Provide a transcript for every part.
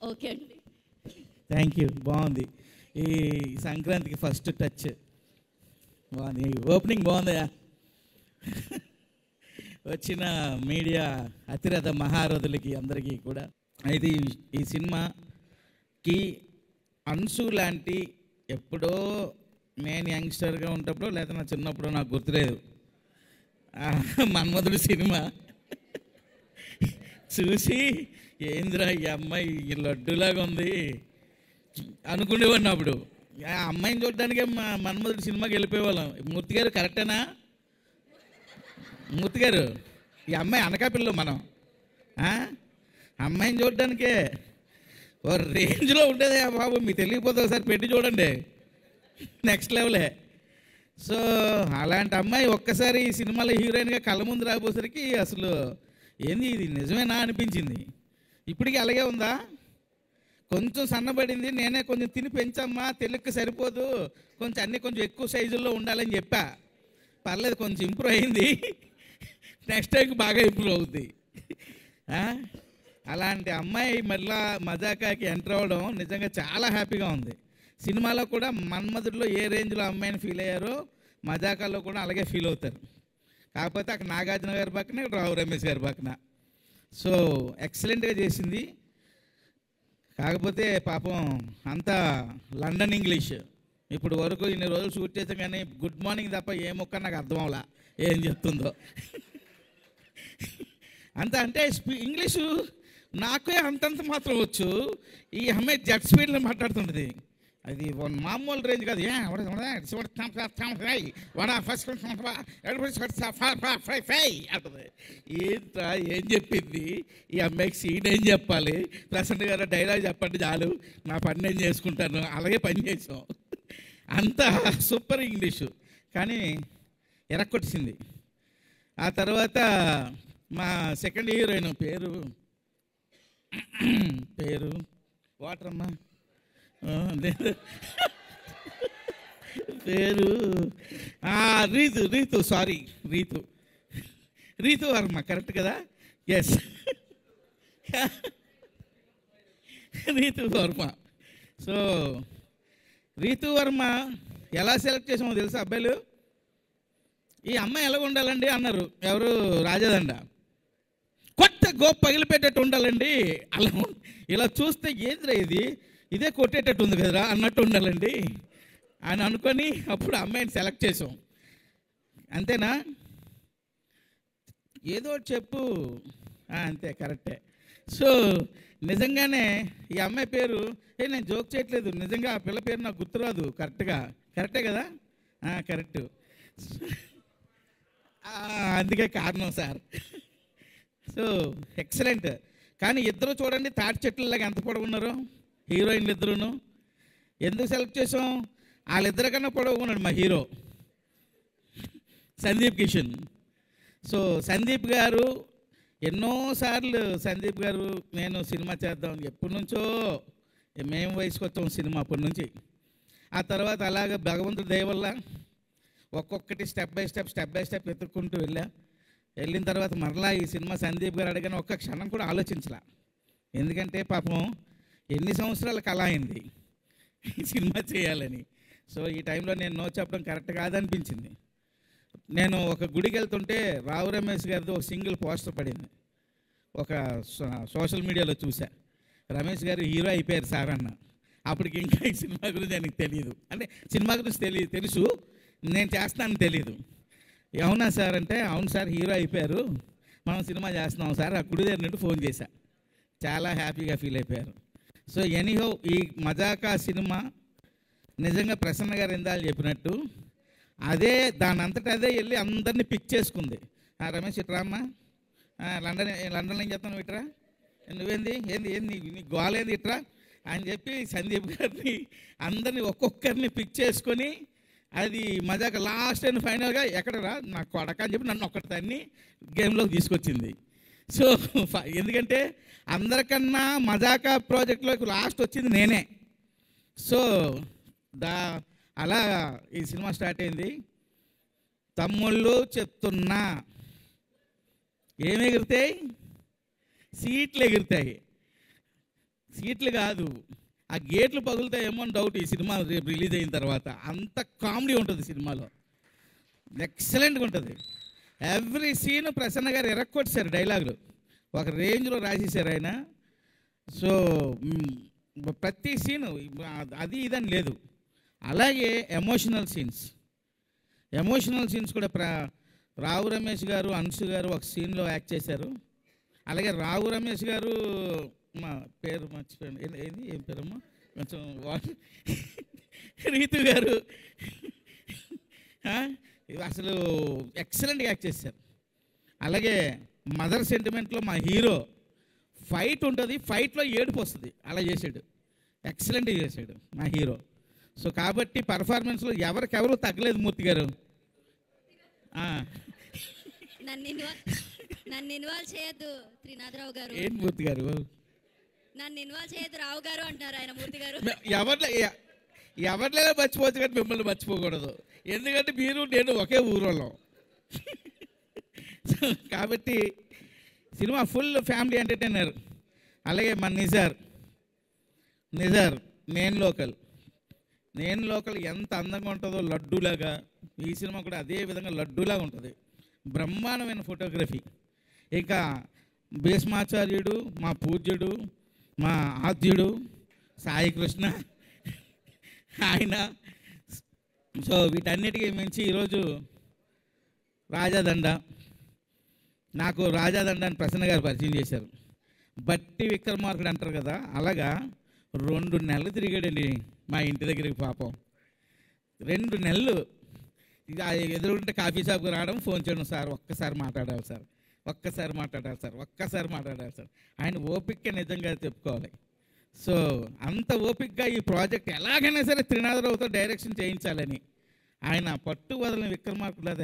Okay అండి. Thank you. బాగుంది. ఈ సంక్రాంతికి ఫస్ట్ టచ్ బాగుంది. ఓపెనింగ్ బాగుందా? వచ్చిన మీడియా అతిరథ మహారథులకి అందరికీ కూడా. అయితే ఈ సినిమాకి అన్సు లాంటి ఎప్పుడో నేను యంగ్స్టర్గా ఉన్నప్పుడు లేదా నా చిన్నప్పుడు నాకు గుర్తులేదు, మన్మధుడు సినిమా చూసి ఏంద్రా ఈ అమ్మాయి ఈ లడ్డులాగా ఉంది అనుకునేవాడిని. అప్పుడు ఆ అమ్మాయిని చూడడానికే మన్మధుడు సినిమాకి వెళ్ళిపోయేవాళ్ళం. మూర్తి గారు కరెక్టేనా? మూర్తి గారు, ఈ అమ్మాయి అనకాపిల్ల మనం అమ్మాయిని చూడడానికే ఓ రేంజ్లో ఉండేది బాబు. మీకు తెలియకపోతే ఒకసారి పెట్టి చూడండి, నెక్స్ట్ లెవెలే. సో అలాంటి అమ్మాయి ఒక్కసారి ఈ సినిమాలో హీరోయిన్గా కళ్ళ ముందు రాబోసరికి అసలు ఏంది ఇది నిజమేనా అనిపించింది. ఇప్పటికీ అలాగే ఉందా? కొంచెం సన్నబడింది, నేనే కొంచెం తిని పెంచమ్మా, తెలుగుకి సరిపోదు, కొంచెం అన్నీ కొంచెం ఎక్కువ సైజుల్లో ఉండాలని చెప్పా. పర్లేదు, కొంచెం ఇంప్రూవ్ అయింది, నెక్స్ట్ టైంకి బాగా ఇంప్రూవ్ అవుద్ది. అలాంటి అమ్మాయి మళ్ళా మజాకాకి ఎంటర్ అవ్వడం నిజంగా చాలా హ్యాపీగా ఉంది. సినిమాలో కూడా మన్మధుడిలో ఏ రేంజ్లో అమ్మాయిని ఫీల్ అయ్యారో మజాకాలో కూడా అలాగే ఫీల్ అవుతారు. కాకపోతే అక్కడ నాగార్జున గారి పక్కన, ఇక్కడ రావు రమేష్ గారి పక్కన. సో ఎక్సలెంట్గా చేసింది. కాకపోతే పాపం అంతా లండన్ ఇంగ్లీష్. ఇప్పుడు వరకు ఇన్ని రోజులు షూట్ చేసాం కానీ గుడ్ మార్నింగ్ తప్ప ఏ మొక్క నాకు అర్థం అవలా ఏం చెప్తుందో. అంత అంటే ఇంగ్లీషు నాకే అంతంత మాత్రం వచ్చు. ఈ అమ్మాయి జెట్ స్పీడ్లో మాట్లాడుతుంటుంది. అది మామూలు రేంజ్ కాదు. అంటుంది. ఏంట్రా ఏం చెప్పింది ఈ అమ్మాయికి? సీన్ ఏం చెప్పాలి? ప్రసన్న గారు డైలాగ్ చెప్పండి చాలు, నా పని నేను చేసుకుంటాను. అలాగే పని చేసాం. అంత సూపర్ ఇంగ్లీషు, కానీ ఎరక్కొట్టింది. ఆ తర్వాత మా సెకండ్ హీరోయిన్ పేరు వాటరమ్మా, పేరు రీతు వర్మ, కరెక్ట్ కదా? ఎస్, రీతు వర్మ. సో రీతు వర్మ ఎలా సెలెక్ట్ చేసామో తెలుసా అబ్బాయిలు? ఈ అమ్మాయి ఎలా ఉండాలండి అన్నారు ఎవరు, రాజదండ. కొత్త గోప్ పగిలిపెట్టేట్టు ఉండాలండి, అలా ఇలా చూస్తే ఏంద్రా ఇదే కొట్టేటట్టు ఉంది కదరా అన్నట్టు ఉండాలండి అని అనుకొని అప్పుడు అమ్మాయిని సెలెక్ట్ చేసాం. అంతేనా? ఏదో చెప్పు, అంతే, కరెక్టే. సో నిజంగానే ఈ అమ్మాయి పేరు, నేను జోక్ చేయట్లేదు, నిజంగా ఆ పిల్ల పేరు నాకు గుర్తురాదు కరెక్టే కదా? కరెక్ట్. అందుకే కారణం సార్. So excellent. కానీ ఇద్దరు చూడండి తాటి చెట్లలాగా ఎంత పొడవున్నారు హీరోయిన్లు ఇద్దరును. ఎందుకు సెలెక్ట్ చేసాం? వాళ్ళిద్దరికన్నా పొడవు ఉన్నాడు మా హీరో సందీప్ కిషన్. సో సందీప్ గారు ఎన్నోసార్లు సందీప్ గారు నేను సినిమా చేద్దాం ఎప్పటి నుంచో, మేము వయసుకు వచ్చాం సినిమా అప్పటి నుంచి. ఆ తర్వాత అలాగ భగవంతుడి దయ వల్ల ఒక్కొక్కటి స్టెప్ బై స్టెప్ ఎత్తుక్కుంటూ వెళ్ళిన తర్వాత మరలా ఈ సినిమా సందీప్ గారు అడిగిన ఒక్క క్షణం కూడా ఆలోచించలా. ఎందుకంటే పాపం ఎన్ని సంవత్సరాల కళ అయింది ఈ సినిమా చేయాలని. సో ఈ టైంలో నేను నో చెప్పడం కరెక్ట్ కాదనిపించింది. నేను ఒక గుడికి వెళ్తుంటే రావు రమేష్ గారిది ఒక సింగిల్ పోస్టర్ పడింది, ఒక సోషల్ మీడియాలో చూసా. రమేష్ గారు హీరో అయిపోయారు సార్ అన్న. అప్పటికి ఇంకా ఈ సినిమా గురించి ఆయనకు తెలియదు, అంటే సినిమా గురించి తెలుసు, నేను చేస్తానని తెలీదు. అవునా సార్ అంటే, అవును సార్ హీరో అయిపోయారు, మనం సినిమా చేస్తున్నాం సార్. ఆ గుడి దగ్గర నుండి ఫోన్ చేశా, చాలా హ్యాపీగా ఫీల్ అయిపోయారు. సో ఎనీహో ఈ మజాకా సినిమా నిజంగా ప్రసన్న గారు ఇందాలు చెప్పినట్టు అదే దాని అంతటా అదే వెళ్ళి అందరినీ పిక్ చేసుకుంది. రమేష్ ఇట్రా అమ్మా, లండన్లో ఏం చెప్తాను ఇట్రా, నువ్వేంది నీ గోలేంది ఇట్రా అని చెప్పి సందీప్ గారిని అందరినీ ఒక్కొక్కరిని పిక్ చేసుకొని అది మజాక లాస్ట్ అండ్ ఫైనల్గా ఎక్కడరా నా కొడక అని చెప్పి నన్ను ఒక్కదాన్ని గేమ్లోకి తీసుకొచ్చింది. సో ఎందుకంటే అందరికన్నా మజాకా ప్రాజెక్ట్లోకి లాస్ట్ వచ్చింది నేనే. సో అలా ఈ సినిమా స్టార్ట్ అయింది. తమ్ముళ్ళు చెప్తున్నా, ఏమి ఎగురుతాయి? సీట్లు ఎగురుతాయి. సీట్లు కాదు, ఆ గేట్లు పగులుతాయేమో అని డౌట్ ఈ సినిమా రేపు రిలీజ్ అయిన తర్వాత. అంత కామెడీ ఉంటుంది సినిమాలో, ఎక్సలెంట్గా ఉంటుంది. ఎవ్రీ సీన్ ప్రసన్న గారు ఎరక్కొచ్చారు, డైలాగులు ఒక రేంజ్లో రాసేసారు ఆయన. సో ప్రతి సీను అది ఇదని లేదు. అలాగే ఎమోషనల్ సీన్స్ కూడా రావు రమేష్ గారు, అంశు గారు ఒక సీన్లో యాక్ట్ చేశారు. అలాగే రావు రమేష్ గారు, మా పేరు మర్చిపోయాను, ఏం పేరమ్మా, కొంచెం రీతు గారు అసలు ఎక్సలెంట్గా యాక్ట్ చేశారు. అలాగే మదర్ సెంటిమెంట్లో మా హీరో ఫైట్ ఉంటుంది, ఫైట్లో ఏడుపు వస్తుంది, అలా చేశాడు, ఎక్సలెంట్గా చేశాడు మా హీరో. సో కాబట్టి పర్ఫార్మెన్స్లో ఎవరికెవరు తగ్గలేదు మూర్తి గారు. నన్ను ఇన్వాల్వ్ చేయొద్దు త్రినాథరావు గారు. ఏంటి మూర్తి గారు, నన్ను ఇన్వాల్వ్ చేయొద్దు రావు గారు అంటున్నారు ఆయన. మూర్తి గారు ఎవరినైనా మర్చిపోవచ్చు కానీ మిమ్మల్ని మర్చిపోకూడదు, ఎందుకంటే మీరు నేను ఒకే ఊరోళ్ళం. కాబట్టి సినిమా ఫుల్ ఫ్యామిలీ ఎంటర్టైనర్. అలాగే మన నిజార్ నేను లోకల్ ఎంత అందంగా ఉంటుందో లడ్డూలాగా, ఈ సినిమా కూడా అదే విధంగా లడ్డూలాగా ఉంటుంది. బ్రహ్మాండమైన ఫోటోగ్రఫీ. ఇంకా భీష్మాచార్యుడు, మా పూజ్యుడు, మా ఆద్యుడు సాయి కృష్ణ ఆయన. సో వీటన్నిటికీ మించి ఈరోజు రాజాదండ, నాకు రాజాదండ అని ప్రసన్న గారు పరిచయం చేశారు. బట్టి విక్రమార్కుడు అంటారు కదా, అలాగా 2 నెలలు తిరిగాడండి మా ఇంటి దగ్గరికి. పాపం 2 నెలలు ఎదురుంటే కాఫీ షాప్కి రావడం, ఫోన్ చేయడం, సార్ ఒక్కసారి మాట్లాడాలి సార్, ఆయన ఓపిక నిజంగా చెప్పుకోవాలి. సో అంత ఓపికగా ఈ ప్రాజెక్ట్ ఎలాగైనా సరే త్రినాథరావుతో డైరెక్షన్ చేయించాలని ఆయన పట్టు వదలని విక్రమార్కులా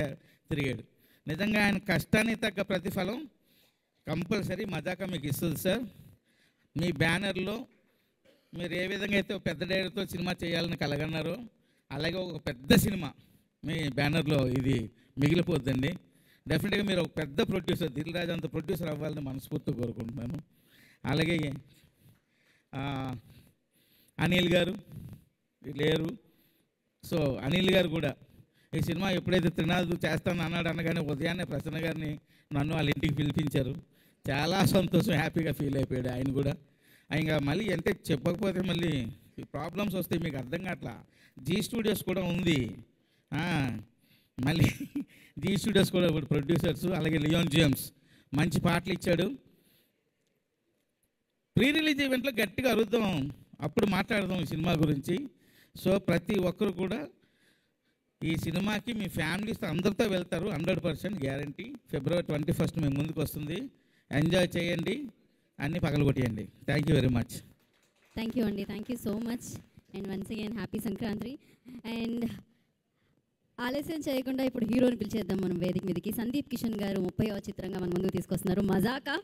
తిరిగాడు. నిజంగా ఆయన కష్టానికి తగ్గ ప్రతిఫలం కంపల్సరీ మజాకా మీకు ఇస్తుంది సార్. మీ బ్యానర్లో మీరు ఏ విధంగా అయితే పెద్ద డైరెక్టర్తో సినిమా చేయాలని కలగన్నారో, అలాగే ఒక పెద్ద సినిమా మీ బ్యానర్లో ఇది మిగిలిపోద్దండి. డెఫినెట్గా మీరు ఒక పెద్ద ప్రొడ్యూసర్, దిల్ రాజు అంత ప్రొడ్యూసర్ అవ్వాలని మనస్ఫూర్తిగా కోరుకుంటున్నాను. అలాగే అనిల్ గారు లేరు. సో అనిల్ గారు కూడా ఈ సినిమా ఎప్పుడైతే త్రినాథ్ చేస్తాను అనగానే ఉదయాన్నే ప్రసన్న గారిని నన్ను వాళ్ళ ఇంటికి పిలిపించారు. చాలా సంతోషం, హ్యాపీగా ఫీల్ అయిపోయాడు ఆయన కూడా. ఇంకా మళ్ళీ అంటే చెప్పకపోతే మళ్ళీ ప్రాబ్లమ్స్ వస్తాయి, మీకు అర్థం కావట్లా. జీ స్టూడియోస్ కూడా ఉంది, మళ్ళీ జీ స్టూడియోస్ కూడా ప్రొడ్యూసర్స్. అలాగే లియోన్ జేమ్స్ మంచి పాటలు ఇచ్చాడు. ప్రీ రిలీజ్ ఈవెంట్లో గట్టిగా అరుద్దాం, అప్పుడు మాట్లాడదాం ఈ సినిమా గురించి. సో ప్రతి ఒక్కరు కూడా ఈ సినిమాకి మీ ఫ్యామిలీస్ అందరితో వెళ్తారు, 100% గ్యారంటీ. February 21 మేము ముందుకు వస్తుంది. ఎంజాయ్ చేయండి, అన్నీ పగలగొట్టేయండి. Thank you very much. Thank you అండి, thank you so much. And once again happy Sankranti. And ఆలస్యం చేయకుండా ఇప్పుడు హీరోని పిలిచేద్దాం మనం వేదిక మీదకి. సందీప్ కిషన్ గారు 30వ చిత్రంగా మన ముందుకు తీసుకొస్తున్నారు మజాకా.